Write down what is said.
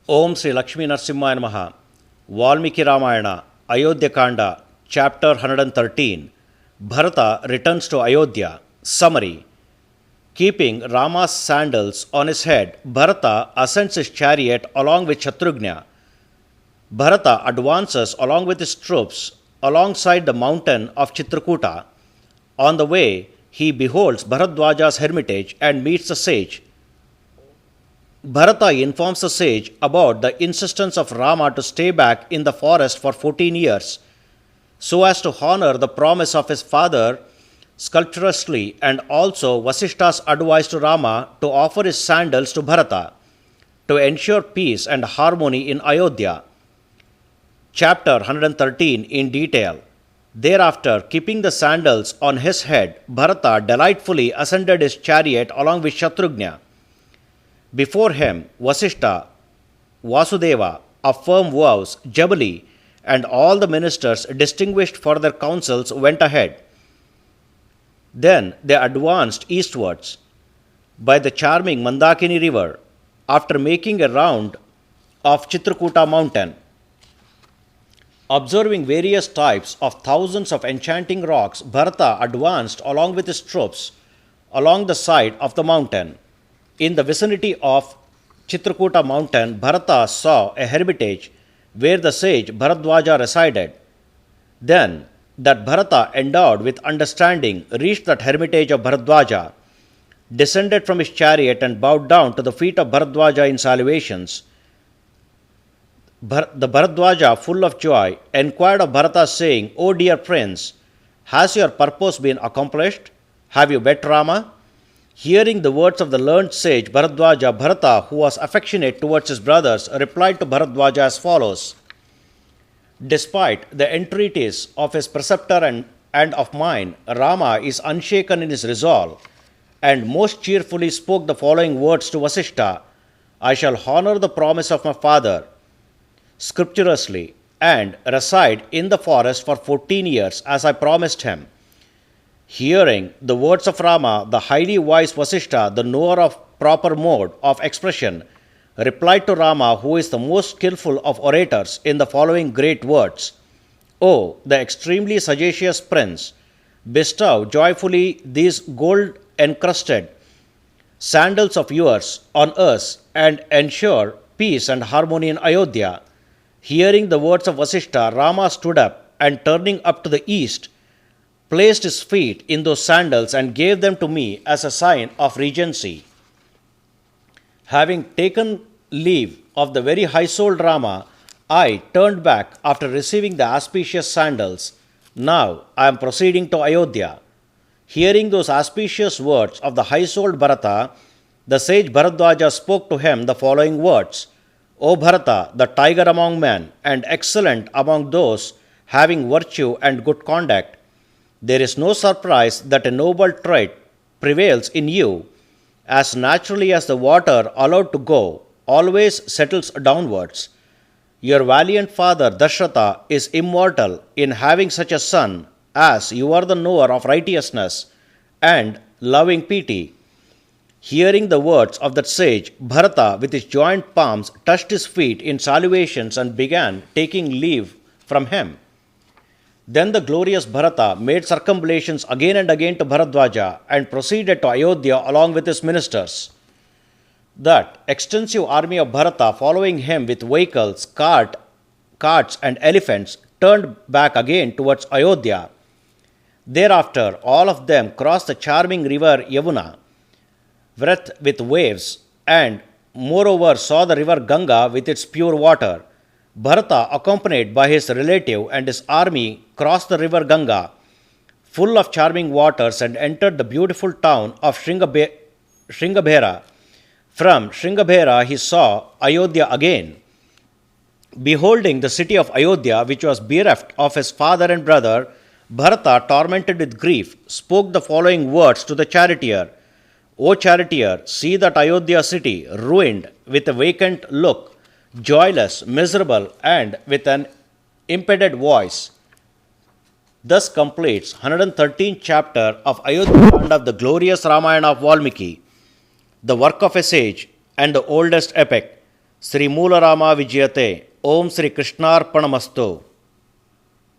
Om Sri Lakshmi Narsimhaya Namaha. Valmiki Ramayana, Ayodhya Kanda, Chapter 113. Bharata returns to Ayodhya. Summary. Keeping Rama's sandals on his head, Bharata ascends his chariot along with Shatrughna. Bharata advances along with his troops alongside the mountain of Chitrakuta. On the way, he beholds Bharadwaja's hermitage and meets the sage. Bharata informs the sage about the insistence of Rama to stay back in the forest for 14 years, so as to honor the promise of his father scrupulously, and also Vashishta's advice to Rama to offer his sandals to Bharata to ensure peace and harmony in Ayodhya. Chapter 113 in detail. Thereafter, keeping the sandals on his head, Bharata delightfully ascended his chariot along with Shatrughna. Before him, Vashishta, Vasudeva, of firm vows, Jabali, and all the ministers distinguished for their counsels went ahead. Then they advanced eastwards by the charming Mandakini river, after making a round of Chitrakuta mountain. Observing various types of thousands of enchanting rocks, Bharata advanced along with his troops along the side of the mountain. In the vicinity of Chitrakuta mountain, Bharata saw a hermitage where the sage Bharadwaja resided. Then, that Bharata, endowed with understanding, reached that hermitage of Bharadwaja, descended from his chariot and bowed down to the feet of Bharadwaja in salutations. The Bharadwaja, full of joy, inquired of Bharata, saying, "O dear prince, has your purpose been accomplished? Have you met Rama?" Hearing the words of the learned sage Bharadwaja, Bharata, who was affectionate towards his brothers, replied to Bharadwaja as follows. Despite the entreaties of his preceptor and of mine, Rama is unshaken in his resolve, and most cheerfully spoke the following words to Vashishta: "I shall honor the promise of my father scrupulously and reside in the forest for 14 years as I promised him." Hearing the words of Rama, the highly wise Vashishta, the knower of proper mode of expression, replied to Rama, who is the most skillful of orators, in the following great words: "O the extremely sagacious prince, bestow joyfully these gold encrusted sandals of yours on us and ensure peace and harmony in Ayodhya." Hearing the words of Vashishta, Rama stood up and, turning up to the east, placed his feet in those sandals and gave them to me as a sign of regency. Having taken leave of the very high-souled Rama, I turned back after receiving the auspicious sandals. Now I am proceeding to Ayodhya. Hearing those auspicious words of the high-souled Bharata, the sage Bharadwaja spoke to him the following words: "O Bharata, the tiger among men, and excellent among those having virtue and good conduct, there is no surprise that a noble trait prevails in you, as naturally as the water allowed to go always settles downwards. Your valiant father Dasharatha is immortal in having such a son, as you are the knower of righteousness and loving pity." Hearing the words of that sage, Bharata with his joined palms touched his feet in salutations and began taking leave from him. Then the glorious Bharata made circumambulations again and again to Bharadwaja and proceeded to Ayodhya along with his ministers. That extensive army of Bharata, following him with vehicles, carts and elephants, turned back again towards Ayodhya. Thereafter, all of them crossed the charming river Yamuna, wreathed with waves, and moreover saw the river Ganga with its pure water. Bharata, accompanied by his relative and his army, crossed the river Ganga, full of charming waters, and entered the beautiful town of Sringabhera. From Sringabhera he saw Ayodhya again. Beholding the city of Ayodhya, which was bereft of his father and brother, Bharata, tormented with grief, spoke the following words to the charioteer: "O charioteer, see that Ayodhya city, ruined, with a vacant look, joyless, miserable, and with an impeded voice." Thus completes 113th chapter of Ayodhya Kanda of the glorious Ramayana of Valmiki, the work of a sage and the oldest epic. Sri Moolarama Vijayate. Om Sri Krishnarpanamastu.